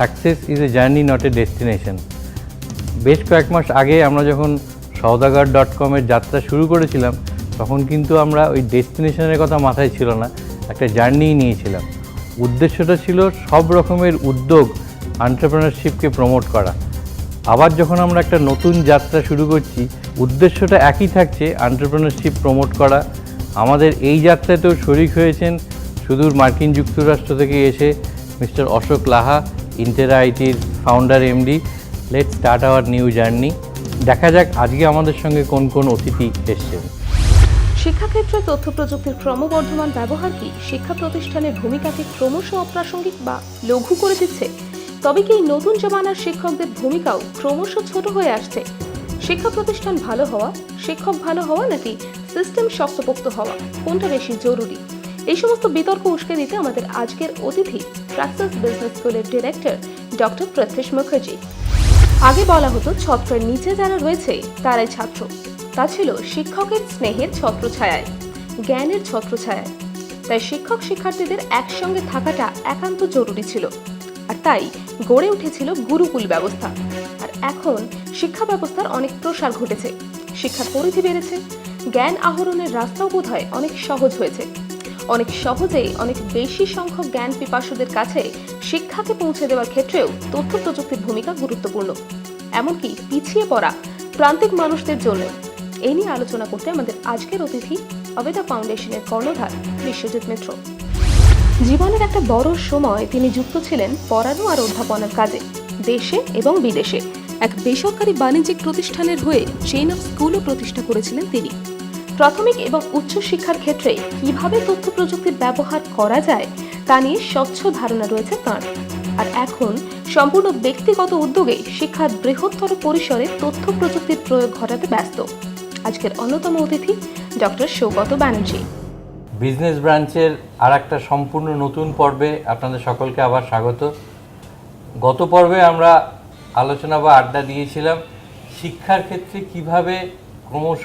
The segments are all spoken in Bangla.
Success is a journey not a destination. বেশ কয়েক মাস আগে আমরা যখন সওদাগর.com-এর যাত্রা শুরু করেছিলাম তখন কিন্তু আমরা ওই ডেস্টিনেশনের কথা মাথায় ছিল না, একটা জার্নিই নিয়েছিলাম। উদ্দেশ্যটা ছিল সব রকমের উদ্যোগ, এন্টারপ্রেনারশিপকে প্রমোট করা। আবার যখন আমরা একটা নতুন যাত্রা শুরু করছি, উদ্দেশ্যটা একই থাকছে, এন্টারপ্রেনারশিপ প্রমোট করা। আমাদের এই যাত্রাতেও শরিক হয়েছেন সুদূর মার্কিন যুক্তরাষ্ট্র থেকে এসে মিস্টার অশোক লাহা, ইন্টেরা আইটির founder MD. Let's start our new journey. দেখা যাক আজকে আমাদের সঙ্গে কোন কোন অতিথি এসছেন। শিক্ষাক্ষেত্রে তথ্য প্রযুক্তির ক্রমবর্ধমান ব্যবহার কি শিক্ষা প্রতিষ্ঠানের ভূমিকাকে ক্রমশ অপ্রাসঙ্গিক বা লঘু করে দিচ্ছে? তবে কি এই নতুন জমানার শিক্ষকদের ভূমিকাও ক্রমশ ছোট হয়ে আসছে? শিক্ষা প্রতিষ্ঠান ভালো হওয়া, শিক্ষক ভালো হওয়া নাকি সিস্টেম শক্তপোক্ত হওয়া, কোনটা বেশি জরুরি? এই সমস্ত বিতর্ক উস্কে দিতে আমাদের আজকের অতিথি প্র্যাক্সিস বিজনেস স্কুলের ডিরেক্টর ডক্টর প্রত্যুষ মুখার্জি। আগে বলা হতো ছত্রের নিচে যারা রয়েছে তারাই ছাত্র। তা ছিল শিক্ষকের স্নেহের ছত্রছায়ায়, জ্ঞানের ছত্রছায়ায়। তাই শিক্ষক শিক্ষার্থীদের একসঙ্গে থাকাটা একান্ত জরুরি ছিল, আর তাই গড়ে উঠেছিল গুরুকুল ব্যবস্থা। আর এখন শিক্ষা ব্যবস্থার অনেক প্রসার ঘটেছে, শিক্ষার পরিধি বেড়েছে, জ্ঞান আহরণের রাস্তাও বোধহয় অনেক সহজ হয়েছে। অনেক সহজেই অনেক বেশি সংখ্যক জ্ঞান পিপাসুদের কাছে শিক্ষাকে পৌঁছে দেওয়ার ক্ষেত্রেও তথ্য প্রযুক্তির ভূমিকা গুরুত্বপূর্ণ, এমনকি পিছিয়ে পড়া প্রান্তিক মানুষদের জন্য। এই নিয়ে আলোচনা করতে আমাদের আজকের অতিথি অবেদা ফাউন্ডেশনের কর্ণধার বিশ্বজিৎ মিত্র। জীবনের একটা বড় সময় তিনি যুক্ত ছিলেন পড়ানো আর অধ্যাপনার কাজে, দেশে এবং বিদেশে। এক বেসরকারি বাণিজ্যিক প্রতিষ্ঠানের হয়ে চেইন অফ স্কুলও প্রতিষ্ঠা করেছিলেন তিনি। প্রাথমিক এবং উচ্চ শিক্ষার ক্ষেত্রে কিভাবে তথ্য প্রযুক্তির ব্যবহার করা যায় তা নিয়ে স্বচ্ছ ধারণা রয়েছে তাঁর। আর এখন সম্পূর্ণ ব্যক্তিগত উদ্যোগে শিক্ষার বৃহত্তর পরিসরে তথ্য প্রযুক্তির প্রয়োগ ঘটাতে ব্যস্ত আজকের অন্যতম অতিথি ডক্টর সৌগত ব্যানার্জি। বিজনেস ব্রাঞ্চের আর একটা সম্পূর্ণ নতুন পর্বে আপনাদের সকলকে আবার স্বাগত। গত পর্বে আমরা আলোচনা বা আড্ডা দিয়েছিলাম শিক্ষার ক্ষেত্রে কিভাবে ক্রমশ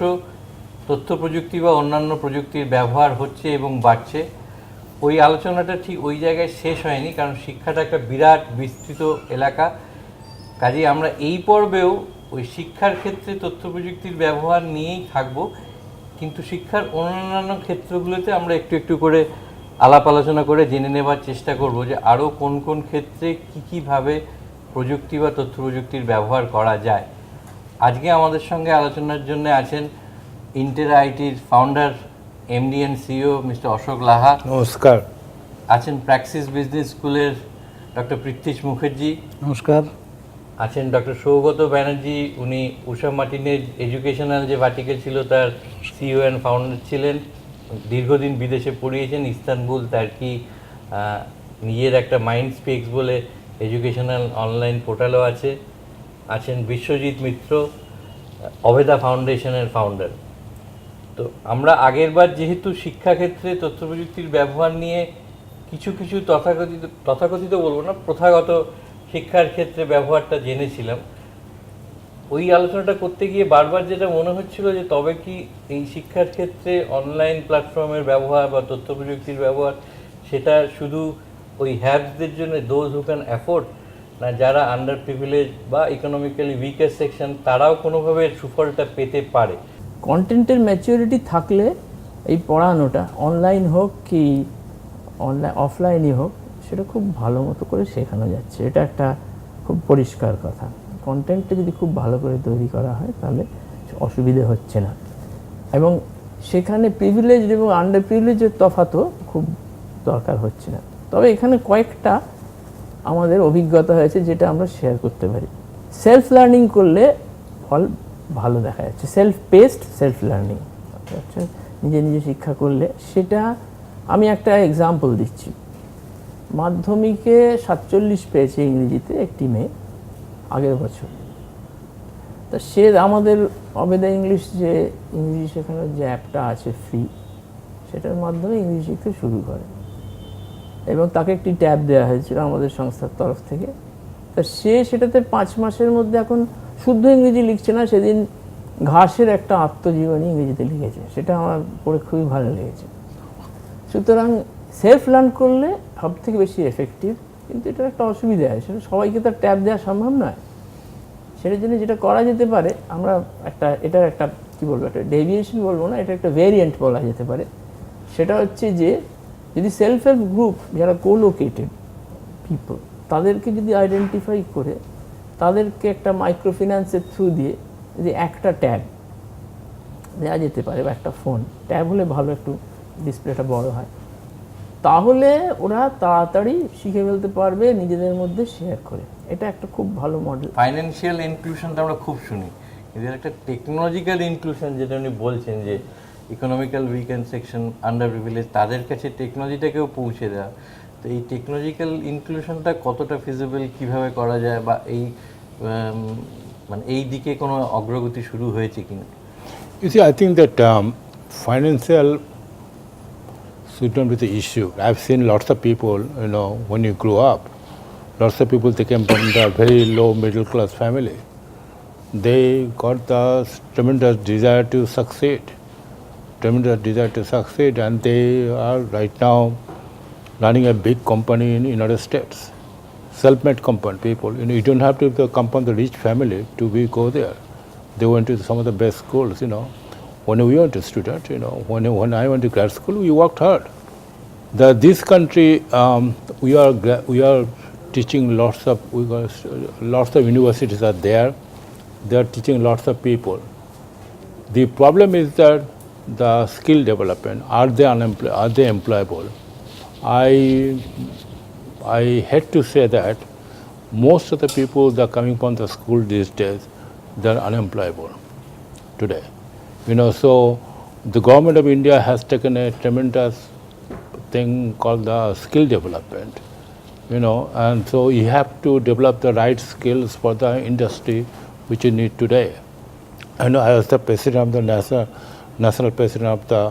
তথ্য প্রযুক্তি বা অন্যান্য প্রযুক্তির ব্যবহার হচ্ছে এবং বাড়ছে। ওই আলোচনাটা ঠিক ওই জায়গায় শেষ হয়নি, কারণ শিক্ষাটা একটা বিরাট বিস্তৃত এলাকা। কাজেই আমরা এই পর্বেও ওই শিক্ষার ক্ষেত্রে তথ্য প্রযুক্তির ব্যবহার নিয়েই থাকব, কিন্তু শিক্ষার অন্যান্য ক্ষেত্রগুলোতে আমরা একটু একটু করে আলাপ আলোচনা করে জেনে নেবার চেষ্টা করব যে আরও কোন কোন ক্ষেত্রে কীভাবে প্রযুক্তি বা তথ্য প্রযুক্তির ব্যবহার করা যায়। আজকে আমাদের সঙ্গে আলোচনার জন্য আছেন ইন্টেরা আইটির founder MD and CEO mister Ashok Laha. নমস্কার। আছেন প্র্যাক্সিস বিজনেস স্কুলের ডক্টর প্রত্যুষ মুখার্জি। নমস্কার। আছেন ডক্টর সৌগত ব্যানার্জি, উনি উষা মার্টিনের এডুকেশনাল যে ভার্টিকেল ছিল তার সিইও অ্যান্ড ফাউন্ডার ছিলেন। দীর্ঘদিন বিদেশে পড়িয়েছেন, ইস্তানবুল, তার কি নিজের একটা মাইন্ড স্পেক্স বলে এডুকেশনাল অনলাইন পোর্টালও আছে। আছেন বিশ্বজিৎ মিত্র, অবেদা ফাউন্ডেশনের ফাউন্ডার। তো আমরা আগেরবার যেহেতু শিক্ষাক্ষেত্রে তথ্য প্রযুক্তির ব্যবহার নিয়ে কিছু কিছু তথাকথিত বলবো না, প্রথাগত শিক্ষার ক্ষেত্রে ব্যবহারটা জেনেছিলাম, ওই আলোচনাটা করতে গিয়ে বারবার যেটা মনে হচ্ছিল যে তবে কি এই শিক্ষার ক্ষেত্রে অনলাইন প্ল্যাটফর্মের ব্যবহার বা তথ্য প্রযুক্তির ব্যবহার সেটা শুধু ওই হ্যাভসদের জন্য, দোজ হু ক্যান অ্যাফোর্ড, না যারা আন্ডার প্রিভিলেজ বা ইকোনমিক্যালি উইকার সেকশন তারাও কোনোভাবে সুফলটা পেতে পারে। কন্টেন্টের ম্যাচিউরিটি থাকলে এই পড়ানোটা অনলাইন হোক কি অফলাইনই হোক সেটা খুব ভালো মতো করে শেখানো যাচ্ছে, এটা একটা খুব পরিষ্কার কথা। কন্টেন্টটা যদি খুব ভালো করে তৈরি করা হয় তাহলে অসুবিধে হচ্ছে না, এবং সেখানে প্রিভিলেজড এবং আন্ডার প্রিভিলেজের তফাতও খুব দরকার হচ্ছে না। তবে এখানে কয়েকটা আমাদের অভিজ্ঞতা হয়েছে যেটা আমরা শেয়ার করতে পারি। সেলফ লার্নিং করলে ফল ভালো দেখা যাচ্ছে, সেলফ পেসড সেলফ লার্নিং, নিজে নিজে শিক্ষা করলে। সেটা আমি একটা এক্সাম্পল দিচ্ছি। মাধ্যমিকে 47 পেয়েছে ইংরেজিতে একটি মেয়ে আগের বছর। তা সে আমাদের অবেদা ইংলিশ যে ইংরেজি শেখানোর যে অ্যাপটা আছে ফ্রি, সেটার মাধ্যমে ইংরেজি শিখতে শুরু করে, এবং তাকে একটি ট্যাব দেওয়া হয়েছিল আমাদের সংস্থার তরফ থেকে। তা সে সেটাতে 5 মাসের মধ্যে এখন শুদ্ধ ইংরেজি লিখছে না, সেদিন ঘাসের একটা আত্মজীবনী ইংরেজিতে লিখেছে, সেটা আমার পড়ে খুবই ভালো লেগেছে। সুতরাং সেলফ লার্ন করলে সব থেকে বেশি এফেক্টিভ কিন্তু এটা একটা অসুবিধা আছে, সেটা সবাইকে তো ট্যাব দেওয়া সম্ভব নয়। সেটার জন্য যেটা করা যেতে পারে, আমরা এটার একটা কী বলবো, একটা ডেভিয়েশন বলবো না, এটা একটা ভেরিয়েন্ট বলা যেতে পারে। সেটা হচ্ছে যে যদি সেলফ হেল্প গ্রুপ যারা কোলোকেটেড পিপল, তাদেরকে যদি আইডেন্টিফাই করে তাদেরকে একটা মাইক্রো ফিন্যান্সের থ্রু দিয়ে যদি একটা ট্যাব দেওয়া যেতে পারে বা একটা ফোন, ট্যাব হলে ভালো, একটু ডিসপ্লেটা বড় হয়, তাহলে ওরা তাড়াতাড়ি শিখে ফেলতে পারবে নিজেদের মধ্যে শেয়ার করে। এটা একটা খুব ভালো মডেল। ফাইন্যান্সিয়াল ইনক্লুশনটা আমরা খুব শুনি, কিন্তু একটা টেকনোলজিক্যাল ইনক্লুশন যেটা উনি বলছেন যে economical weekend section, under privilege, তাদের কাছে টেকনোলজিটাকেও পৌঁছে দেওয়া, তো এই টেকনোলজিক্যাল ইনক্লুশনটা কতটা ফিজিবল, কিভাবে করা যায়, বা এই মানে এই দিকে কোনো অগ্রগতি শুরু হয়েছে কিনা? You see, I think that financial should not be the issue. I've seen lots of people, when you grow up, lots of people, they came from the very low middle class family. They got the tremendous desire to succeed, and they are right now running a big company in United States, self-made company people. You don't have to come from the rich family to go there. They went to some of the best schools, When we were a student, when I went to grad school, we worked hard. This country, we are teaching lots of universities are there. They are teaching lots of people. The problem is that the skill development, are they employable? I hate to say that most of the people that are coming from the school these days, they are unemployable today. So the government of India has taken a tremendous thing called the skill development, and so you have to develop the right skills for the industry which you need today. I was the president of the national president of the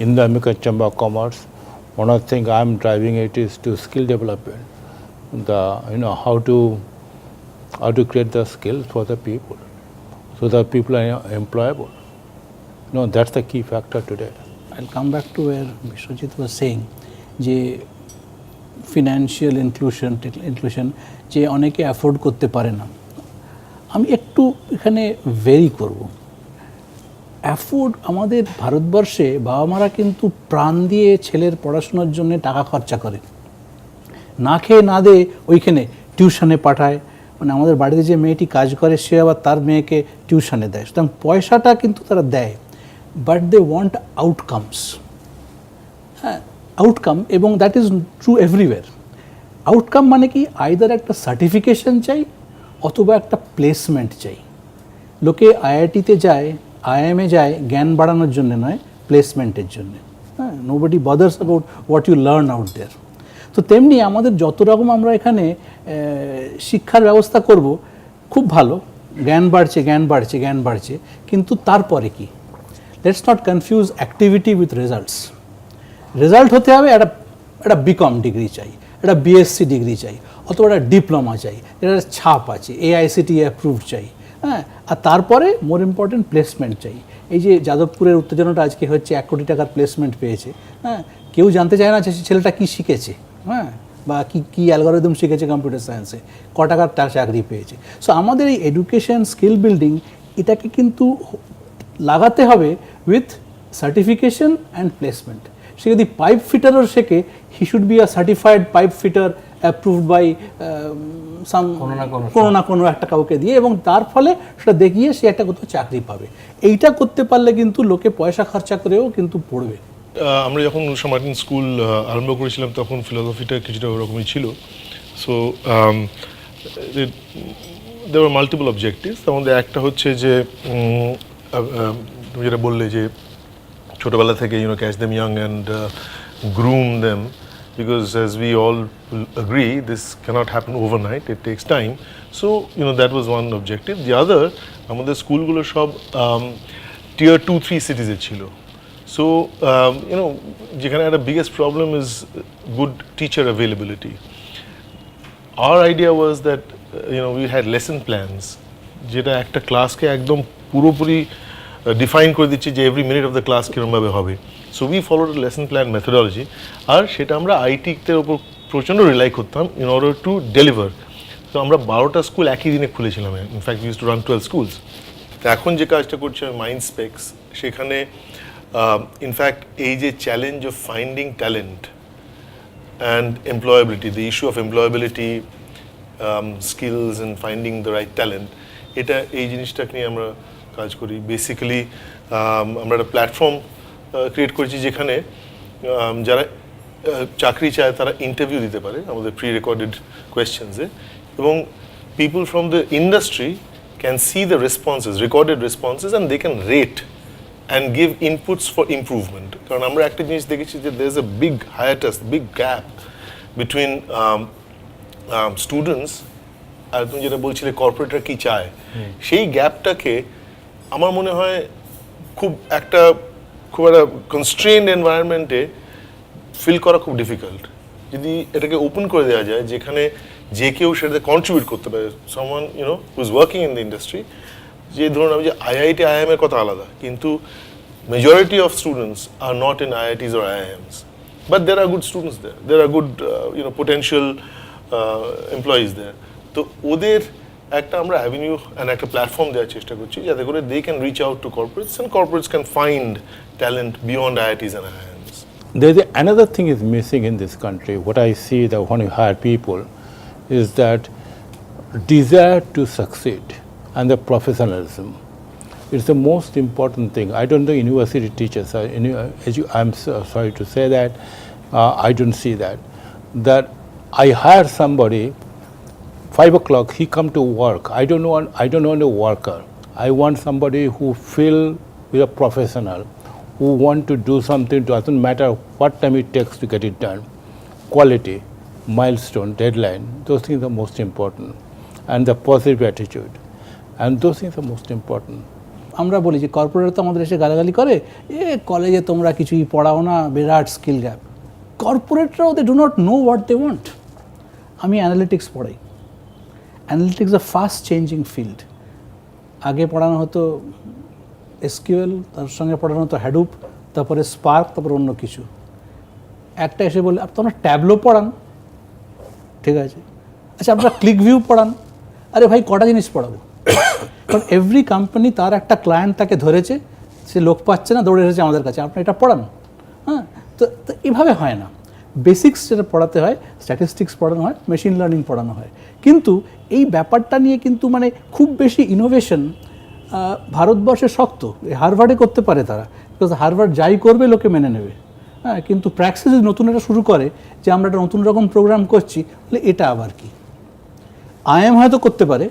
Indo-American Chamber of Commerce. One of the things I'm driving it is to skill development, how to create the skills for the people, so that people are employable. That's the key factor today. I'll come back to where Vishwajit was saying যে ফিনান্সিয়াল ইনক্লুশন যে অনেকে অ্যাফোর্ড করতে পারে না। আমি একটু এখানে ভেরি করব। অ্যাফোর্ড, আমাদের ভারতবর্ষে বাবা মারা কিন্তু প্রাণ দিয়ে ছেলের পড়াশোনার জন্য টাকা খরচা করে, না খেয়ে না দে ওইখানে টিউশনে পাঠায়। মানে আমাদের বাড়িতে যে মেয়েটি কাজ করে সে আবার তার মেয়েকে টিউশনে দেয়, সুতরাং পয়সাটা কিন্তু তারা দেয়, বাট দে ওয়ান্ট আউটকামস। হ্যাঁ, আউটকাম, এবং that is true everywhere. Outcome মানে কি, আইদার একটা সার্টিফিকেশন চাই অথবা একটা প্লেসমেন্ট চাই। লোকে আইআইটিতে যায়, আইএমএ যায় জ্ঞান বাড়ানোর জন্য নয়, প্লেসমেন্টের জন্য। হ্যাঁ, nobody bothers about what you learn out there. তো তেমনি আমাদের যত রকম আমরা এখানে শিক্ষার ব্যবস্থা করব, খুব ভালো, জ্ঞান বাড়ছে, কিন্তু তারপরে কি? Let's not confuse activity with results. Result হতে হবে একটা বিকম ডিগ্রি চাই, একটা বিএসসি ডিগ্রি চাই, অথবা একটা ডিপ্লোমা চাই, এটা ছাপ আছে, এআইসিটি অ্যাপ্রুভড চাই। হ্যাঁ, আর তারপরে মোর ইম্পর্টেন্ট প্লেসমেন্ট চাই। এই যে যাদবপুরের উত্তেজনাটা আজকে হচ্ছে, 1 কোটি টাকার প্লেসমেন্ট পেয়েছে। হ্যাঁ, কেউ জানতে চায় না যে ছেলেটা কী শিখেছে, হ্যাঁ, বা কী অ্যালগরিদম শিখেছে কম্পিউটার সায়েন্সে, ক টাকার তার চাকরি পেয়েছে। সো আমাদের এই এডুকেশন, স্কিল বিল্ডিং, এটাকে কিন্তু লাগাতে হবে উইথ সার্টিফিকেশন অ্যান্ড প্লেসমেন্ট। সে যদি পাইপ ফিটারও শেখে, he should be a certified pipe fitter approved by কোনো না কোনো একটা কাউকে দিয়ে, এবং তার ফলে সেটা দেখিয়ে সে একটা কোথাও চাকরি পাবে। এইটা করতে পারলে কিন্তু লোকে পয়সা খরচা করেও কিন্তু পড়বে। আমরা যখন উষা মার্টিন স্কুল আরম্ভ করেছিলাম তখন ফিলোসফিটা কিছুটা ওরকমই ছিল। So there were multiple objectives. তার মধ্যে একটা হচ্ছে যে তুমি যেটা বললে যে ছোটোবেলা থেকে catch them young and groom them, because as we all agree, this cannot happen overnight, it takes time. So that was one objective. The other, আমাদের স্কুলগুলো সব tier 2-3 cities ছিল। So যেখানে একটা biggest problem is good teacher availability. Our idea was that we had lesson plans, যেটা একটা ক্লাসকে একদম পুরোপুরি ডিফাইন করে দিচ্ছে যে every minute of the class কীরকমভাবে হবে। So we followed a lesson plan methodology, আর সেটা আমরা আইটিতে ওপর প্রচণ্ড রিলাই করতাম ইন অর্ডার টু ডেলিভার। তো আমরা 12টা স্কুল একই দিনে খুলেছিলাম, in fact use to run 12 schools. তো এখন যে কাজটা করছি আমি মাইন্ডস্পেক্স, সেখানে ইনফ্যাক্ট এই যে challenge of finding talent and employability, the issue of employability, skills and finding the right talent, এটা এই জিনিসটাকে নিয়ে আমরা কাজ করি। বেসিক্যালি আমরা একটা প্ল্যাটফর্ম ক্রিয়েট করেছি যেখানে যারা চাকরি চায় তারা ইন্টারভিউ দিতে পারে আমাদের প্রি রেকর্ডেড কোয়েশ্চেন্সে, এবং people from the industry can see the responses, recorded responses, and they can rate and give inputs for improvement. কারণ আমরা একটা জিনিস দেখেছি যে there is a big hiatus, big gap between students আর তুমি যেটা বলছিলে কর্পোরেটরা কি চায়, সেই গ্যাপটাকে আমার মনে হয় খুব একটা কনস্ট্রেইনড এনভায়রনমেন্টে ফিল করা খুব ডিফিকাল্ট। যদি এটাকে ওপেন করে দেওয়া যায় যেখানে যে কেউ সেটাতে কন্ট্রিবিউট করতে পারে, someone who is working in the industry, যে ধরুন আমি যে আইআইটি আইআইএম এর কথা আলাদা, কিন্তু majority of students are not in IITs or IIMs, but there are good students there, there are good potential employees there. তো ওদের একটা আমরা অ্যাভিনিউ অ্যান্ড একটা প্ল্যাটফর্ম দেওয়ার চেষ্টা করছি যাতে করে they can reach out to corporates and corporates can find talent beyond IITs and IIMs. Another thing is missing in this country. What I see that when you hire people is that desire to succeed and the professionalism. It's the most important thing. I don't know university teachers. I'm sorry to say that I don't see that. That I hire somebody 5 o'clock. He come to work. I don't want a worker. I want somebody who feel with a professional, who want to do something. Doesn't matter what time it takes to get it done. Quality, milestone, deadline. Those things are most important, and the positive attitude. And those things are most important. আমরা বলি যে কর্পোরেট তো আমাদের এসে গালাগালি করে, কলেজে তোমরা কিছুই পড়াও না, বিরাট স্কিল গ্যাপ। কর্পোরেটরাও they do not know what they want. আমি অ্যানালিটিক্স পড়াই। Analytics a fast changing field. আগে পড়ানো হতো এসকিউএল, তার সঙ্গে পড়ানো হতো হ্যাডুপ, তারপরে স্পার্ক, তারপর অন্য কিছু। একটা এসে বলে আপনারা ট্যাবলো পড়ান, ঠিক আছে, আচ্ছা আপনারা ক্লিক ভিউ পড়ান, আরে ভাই কটা জিনিস পড়াবো? কারণ এভরি কোম্পানি তার একটা ক্লায়েন্ট তাকে ধরেছে, সে লোক পাচ্ছে না, দৌড়ে এসেছে আমাদের কাছে, আপনি এটা পড়ান। হ্যাঁ, তো এভাবে হয় না। বেসিক্স যেটা পড়াতে হয়, স্ট্যাটিস্টিক্স পড়ানো হয়, মেশিন লার্নিং পড়ানো হয়, কিন্তু এই ব্যাপারটা নিয়ে কিন্তু মানে খুব বেশি ইনোভেশন ভারতবর্ষে শক্ত। হারভার্ডে করতে পারে তারা, বিকজ হারভার্ড যাই করবে লোকে মেনে নেবে। হ্যাঁ, কিন্তু প্র্যাকটিস যদি নতুন একটা শুরু করে যে আমরা একটা নতুন রকম প্রোগ্রাম করছি, তাহলে এটা আবার কি? আইএম হয়তো করতে পারে,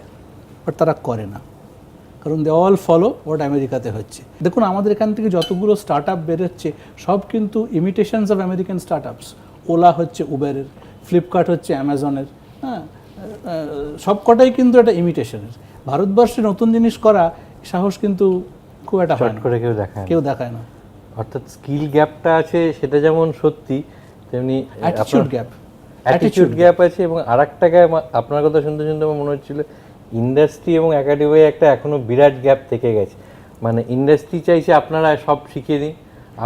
বাট তারা করে না, কারণ দে অল ফলো হোয়াট আমেরিকাতে হচ্ছে। দেখুন আমাদের এখান থেকে যতগুলো স্টার্ট আপ বেরোচ্ছে সব কিন্তু ইমিটেশনস অফ আমেরিকান স্টার্ট আপস। ওলা হচ্ছে উবেরের, ফ্লিপকার্ট হচ্ছে অ্যামাজনের, হ্যাঁ, সব কটাই কিন্তু একটা ইমিটেশনের। ভারতবর্ষে নতুন জিনিস করা সাহস কিন্তু খুব একটা হয় না, কেউ দেখায় না। অর্থাৎ স্কিল গ্যাপটা আছে সেটা যেমন সত্যি, তেমনি অ্যাটিটিউড গ্যাপ আছে। এবং আরেকটা গ্যাপ আপনার কথা শুনতে শুনতে আমার মনে হচ্ছিল ইন্ডাস্ট্রি এবং একাডেমির একটা এখনো বিরাট গ্যাপ থেকে গেছে। মানে ইন্ডাস্ট্রি চাইছে আপনারা সব শিখিয়ে দিন,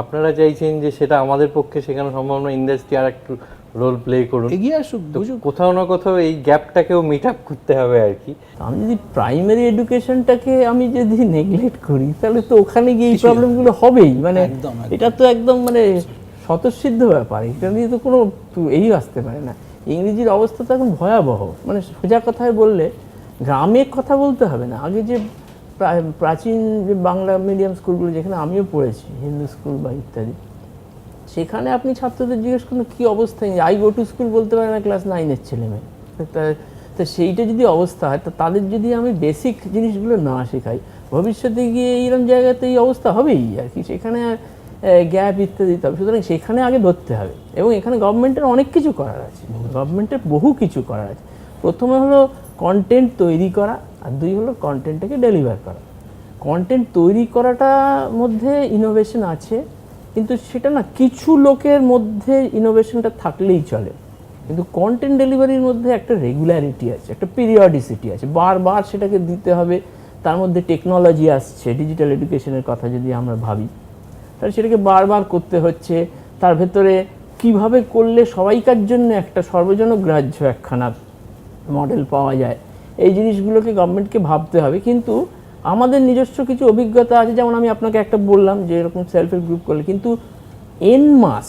আপনারা চাইছেন যে সেটা আমাদের পক্ষে শেখানো সম্ভব না, ইন্ডাস্ট্রি আর একটু রোল প্লে করুন, এগিয়ে আসুক। কোথাও না কোথাও এই গ্যাপটাকেও মিট আপ করতে হবে আর কি। আমি যদি প্রাইমারি এডুকেশনটাকে আমি যদি নেগলেক্ট করি তাহলে তো ওখানে গিয়ে এই প্রবলেমগুলো হবেই। মানে এটা তো একদম মানে স্বতঃসিদ্ধ ব্যাপার, এটা নিয়ে তো কোনো এই আসতে পারে না। ইংরেজির অবস্থা তো এখন ভয়াবহ। মানে সোজা কথায় বললে গ্রামে কথা বলতে হবে না, আগে যে প্রাচীন যে বাংলা মিডিয়াম স্কুলগুলো যেখানে আমিও পড়েছি, হিন্দু স্কুল বা ইত্যাদি, সেখানে আপনি ছাত্রদের জিজ্ঞেস করুন কী অবস্থায়, আই গো টু স্কুল বলতে পারে না ক্লাস 9-এর ছেলেমেয়ে। তা সেইটা যদি অবস্থা হয়, তা তাদের যদি আমি বেসিক জিনিসগুলো না শেখাই, ভবিষ্যতে গিয়ে এইরকম জায়গাতে এই অবস্থা হবেই আর কি। সেখানে গ্যাপ ইত্যাদি, তবে সুতরাং সেখানে আগে ধরতে হবে। এবং এখানে গভর্নমেন্টের অনেক কিছু করার আছে, গভর্নমেন্টের বহু কিছু করার আছে। প্রথমে হলো কন্টেন্ট তৈরি করা, আর দুই হলো কন্টেন্টটাকে ডেলিভার করা। কন্টেন্ট তৈরি করাটার মধ্যে ইনোভেশন আছে, কিন্তু সেটা না কিছু লোকের মধ্যে ইনোভেশনটা থাকলেই চলে, কিন্তু কন্টেন্ট ডেলিভারির মধ্যে একটা রেগুলারিটি আছে, একটা পিরিয়ডিসিটি আছে, বারবার সেটাকে দিতে হবে। তার মধ্যে টেকনোলজি আসছে, ডিজিটাল এডুকেশনের কথা যদি আমরা ভাবি, তাহলে সেটাকে বারবার করতে হচ্ছে। তার ভেতরে কিভাবে করলে সবাইকার জন্য একটা সর্বজনগ্রাহ্য একখানা মডেল পাওয়া যায়, এই জিনিসগুলোকে গভর্নমেন্টকে ভাবতে হবে। কিন্তু আমাদের নিজস্ব কিছু অভিজ্ঞতা আছে, যেমন আমি আপনাকে একটা বললাম যে এরকম সেলফ হেল্প গ্রুপ করলে, কিন্তু এন মাস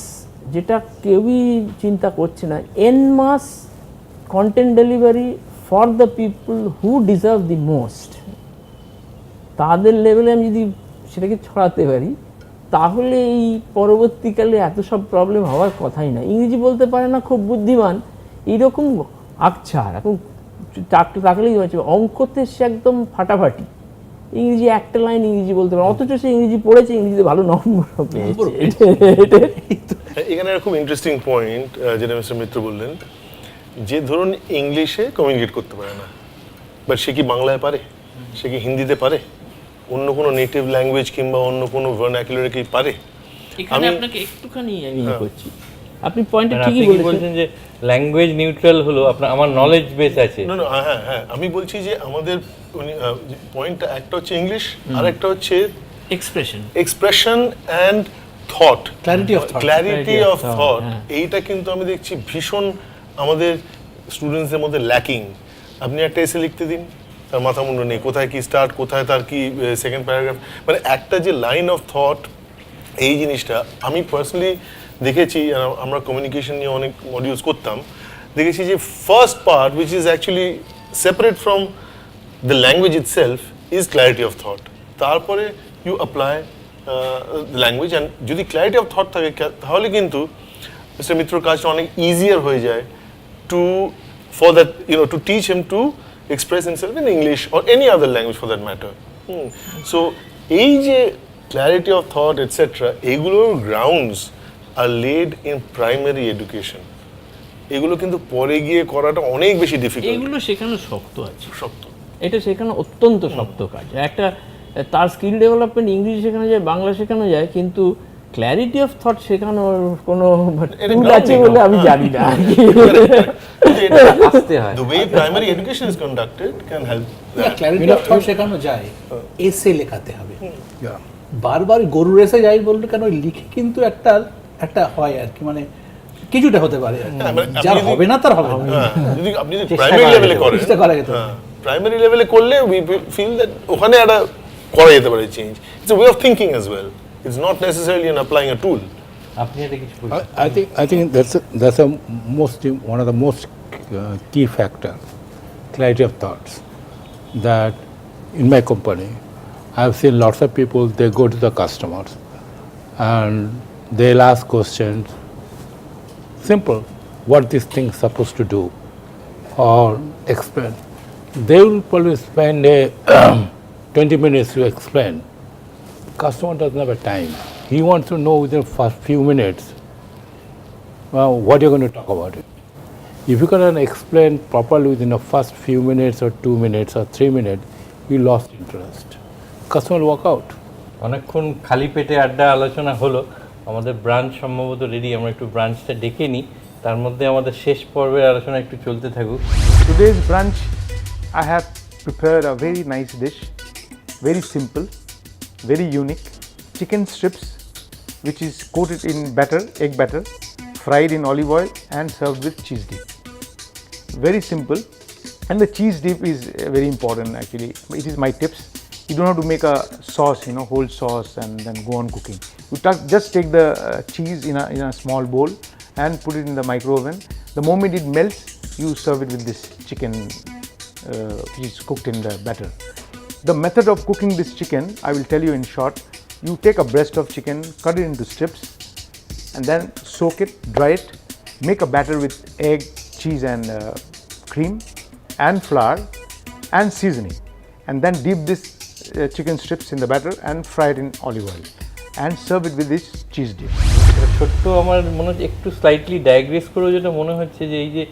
যেটা কেউই চিন্তা করছে না, en masse content delivery for the people who deserve the most, তাদের লেভেলে আমি যদি সেটাকে ছড়াতে পারি, তাহলে এই পরবর্তীকালে এত সব প্রবলেম হওয়ার কথাই না। ইংরেজি বলতে পারে না, খুব বুদ্ধিমান, এইরকম আকছার এখন তাকলেই হয়েছে, অঙ্কতে সে একদম ফাটাফাটি, ইংরেজি একটা লাইন ইংরেজি বলতে পারে, অথচ সে ইংরেজি পড়েছে, ইংরেজিতে ভালো নম্বর পেয়েছে। এখানে একটা খুব ইন্টারেস্টিং পয়েন্ট যেটা মিস্টার মিত্র বললেন, যে ধরুন ইংলিশে কমিউনিকেট করতে পারে না, বাট সে কি বাংলায় পারে, সে কি হিন্দিতে পারে, অন্য কোনো নেটিভ ল্যাঙ্গুয়েজ কিংবা অন্য কোনো ভার্নাকুলারে কি পারে? এখানে আপনাকে একটুখানি আমি করছি, আপনি পয়েন্টটা মানে আপনি ঠিকই কি বলেছেন বলছেন যে ল্যাঙ্গুয়েজ নিউট্রাল হলো আপনার, আমার নলেজ বেস আছে। না না, হ্যাঁ হ্যাঁ, আমি বলছি যে আমাদের পয়েন্টটা একটা হচ্ছে ইংলিশ, আর একটা হচ্ছে expression expression and thought, Clarity of thought. Clarity of thought. হ্যাঁ। এইটা কিন্তু আমি দেখছি ভীষণ আমাদের স্টুডেন্টসদের মধ্যে ল্যাকিং। আপনি একটা এসে লিখতে দিন, তার মাথা মুন্ডু নেই, কোথায় কি স্টার্ট, কোথায় তার কি সেকেন্ড প্যারাগ্রাফ, মানে একটা যে লাইন অফ থট, এই জিনিসটা আমি পার্সোনালি দেখেছি। আমরা কমিউনিকেশন নিয়ে অনেক মডিউলস করতাম, দেখেছি যে first part which is actually separate from the language itself is clarity of thought. তারপরে ইউ অ্যাপ্লাই ল্যাঙ্গুয়েজ, অ্যান্ড যদি ক্ল্যারিটি অফ থট থাকে তাহলে কিন্তু মিস্টার মিত্রর কাজটা অনেক ইজিয়ার হয়ে যায় to for that to teach him to express himself in English or any other language for that matter. So এই যে ক্ল্যারিটি অফ থট এটসেট্রা, এগুলোর grounds are laid in primary education. এগুলো কিন্তু পরে গিয়ে করাটা অনেক বেশি ডিফিকাল্ট, এগুলো শেখানো শক্ত আছে, শক্ত। এটা শেখানো অত্যন্ত শক্ত কাজ। একটা তার স্কিল ডেভেলপমেন্ট ইংরেজি শেখানো যায়, বাংলা শেখানো যায়, কিন্তু ক্ল্যারিটি অফ থট শেখানোর কোনো টুল আছে বলে আমি জানি না। আসতে হয়। The way primary education is conducted can help that. Clarity of thought শেখানো যায়, এসে লেখাতে হবে। Yeah. বারবার গরুর এসে যাই বললে কেন, লিখে কিন্তু একটা একটা হয় আর কি, মানে কিছুটা হতে পারে, মানে যার আপনি যদি- হবে না তার হবে না। হ্যাঁ, যদি আপনি যদি প্রাইমারি লেভেলে করেন, চেষ্টা করা যেতে পারে। প্রাইমারি লেভেলে করলে উই ফিল দ্যাট ওখানে একটা করা যেতে পারে change. It's a way of thinking as well, it's not necessarily in applying a tool. আপনি এটা কিছু বলছেন? I think that's one of the most key factor, clarity of thoughts. That in my company, I have seen lots of people. They go to the customers, and they'll ask questions. Simple, what this thing is supposed to do, or explain. They will probably spend 20 minutes to explain. Customer doesn't have a time. He wants to know within the first few minutes what you're going to talk about it. If you cannot explain properly within the first few minutes or 2 minutes or 3 minutes, you lost interest. Customer will walk out. অনেকক্ষণ খালি পেটে আড্ডা আলোচনা হলো, আমাদের ব্রাঞ্চ সম্ভবত রেডি, আমরা একটু ব্রাঞ্চটা ডেকে নিই, তার মধ্যে আমাদের শেষ পর্বের আলোচনা একটু চলতে থাকুক। Today's brunch, I have prepared a very nice dish, very simple, very unique. Chicken strips, which is coated in batter, egg batter, fried in olive oil and served with cheese dip. Very simple, and the cheese dip is very important actually. It is my tips. You don't have to make a sauce, whole sauce and then go on cooking. You just take the cheese in a small bowl and put it in the micro oven. The moment it melts, you serve it with this chicken which is cooked in the batter. The method of cooking this chicken, I will tell you in short. You take a breast of chicken, cut it into strips, and then soak it, dry it, make a batter with egg, cheese and cream and flour and seasoning, and then dip this chicken strips in the batter and fry it in olive oil and serve it with this cheese dip. এটা ছোট্ট আমার মনে হচ্ছে একটু স্লাইটলি ডায়াগ্রেস করেও যেটা মনে হচ্ছে যে এই যে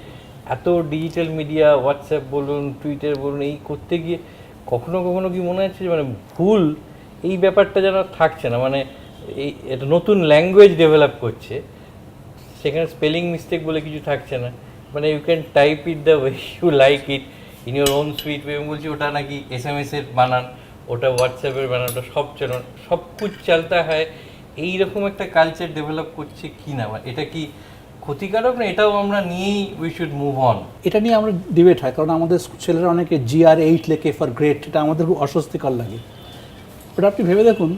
এত ডিজিটাল মিডিয়া, হোয়াটসঅ্যাপ বলুন, টুইটার বলুন, এই করতে গিয়ে কখনো কখনো কি মনে হচ্ছে যে মানে ভুল এই ব্যাপারটা যেন থাকছে না, মানে এই এটা নতুন ল্যাঙ্গুয়েজ ডেভেলপ করছে, সেখানে স্পেলিং মিস্টেক বলে কিছু থাকছে না, মানে you can type it the way you like it in your own sweet way. বলছি ওটা নাকি SMS এর বানান, ওটা হোয়াটসঅ্যাপের বানান, ওটা সব চলন, সব কুছ চলতা হয় এইরকম একটা কালচার ডেভেলপ করছে কি না, মানে এটা কি ক্ষতিকারক না এটাও আমরা নিয়েই উই শুড মুভ অন? এটা নিয়ে আমরা ডিবেট হয়, কারণ আমাদের ছেলেরা অনেকে GR8 লেখে ফর গ্রেট, এটা আমাদের খুব অস্বস্তিকর লাগে। বাট আপনি ভেবে দেখুন,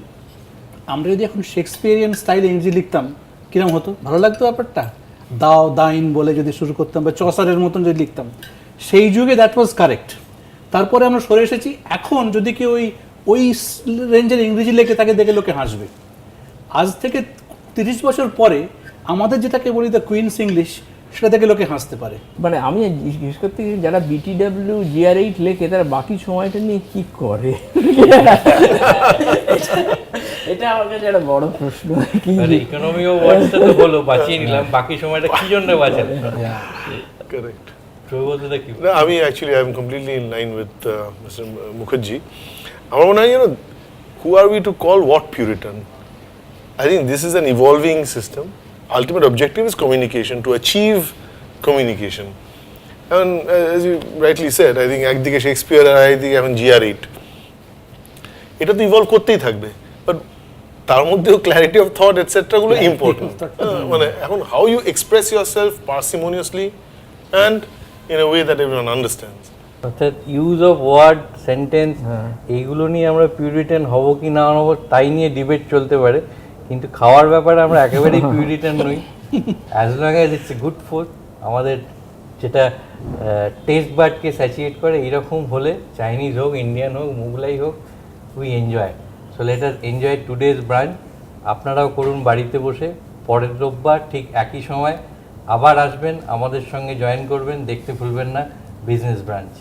আমরা যদি এখন শেক্সপিয়ারিয়ান স্টাইলে ইংরেজি লিখতাম কিরম হতো, ভালো লাগতো ব্যাপারটা? দাও দাইন বলে যদি শুরু করতাম, বা চসারের মতন যদি লিখতাম, সেই যুগে দ্যাট ওয়াজ কারেক্ট। তারপরে আমরা সরে এসেছি, এখন যদি কেউ ওই রেঞ্জের ইংরেজি লেখে তাকে দেখে লোকে হাসবে। আজ থেকে 30 বছর পরে আমাদের যেটাকে বলি দ্য কুইন্স ইংলিশ, সেটা থেকে লোকে হাসতে পারে। মানে আমি জিজ্ঞেস করতে গেছি, যারা BTW GR8 লেখে তারা বাকি সময়টা নিয়ে কি করে? এটা আমার কাছে একটা বড় প্রশ্ন। কি ইকোনমি অফ ওয়ার্ডসটা তো হলো, বাঁচিয়ে নিলাম, বাকি সময়টা কি জন্য বাঁচালেন? Correct. প্রবোধটা কি? No, I mean, actually, I'm completely in line with Mr. Mukherjee. আমার মনে হয়, who are we to call what Puritan? I think this is an evolving system. Ultimate objective is communication, to achieve communication. And as you rightly said, I think একদিকে শেক্সপিয়ার আর একদিকে এখন GR8, এটা তো ইভলভ করতেই থাকবে, বাট তার মধ্যেও ক্ল্যারিটি অফ থট এটসেট্রা গুলো ইম্পর্টেন্ট। মানে এখন how you express your self parsimoniously and in a way that everyone understands. অর্থাৎ ইউজ অফ ওয়ার্ড, সেন্টেন্স, এইগুলো নিয়ে আমরা পিউরিটান হব কি না হব তাই নিয়ে ডিবেট চলতে পারে, কিন্তু খাওয়ার ব্যাপারে আমরা একেবারেই পিউরিটান নই। As long as it's a good food, আমাদের যেটা টেস্ট বার্ডকে স্যাচুয়েট করে, এইরকম হলে চাইনিজ হোক, ইন্ডিয়ান হোক, মুঘলাই হোক, we enjoy. So let us enjoy today's branch. আপনারাও করুন বাড়িতে বসে। পরের রোববার ঠিক একই সময় আবার আসবেন, আমাদের সঙ্গে জয়েন করবেন। দেখতে ভুলবেন না বিজনেস ব্রাঞ্চ।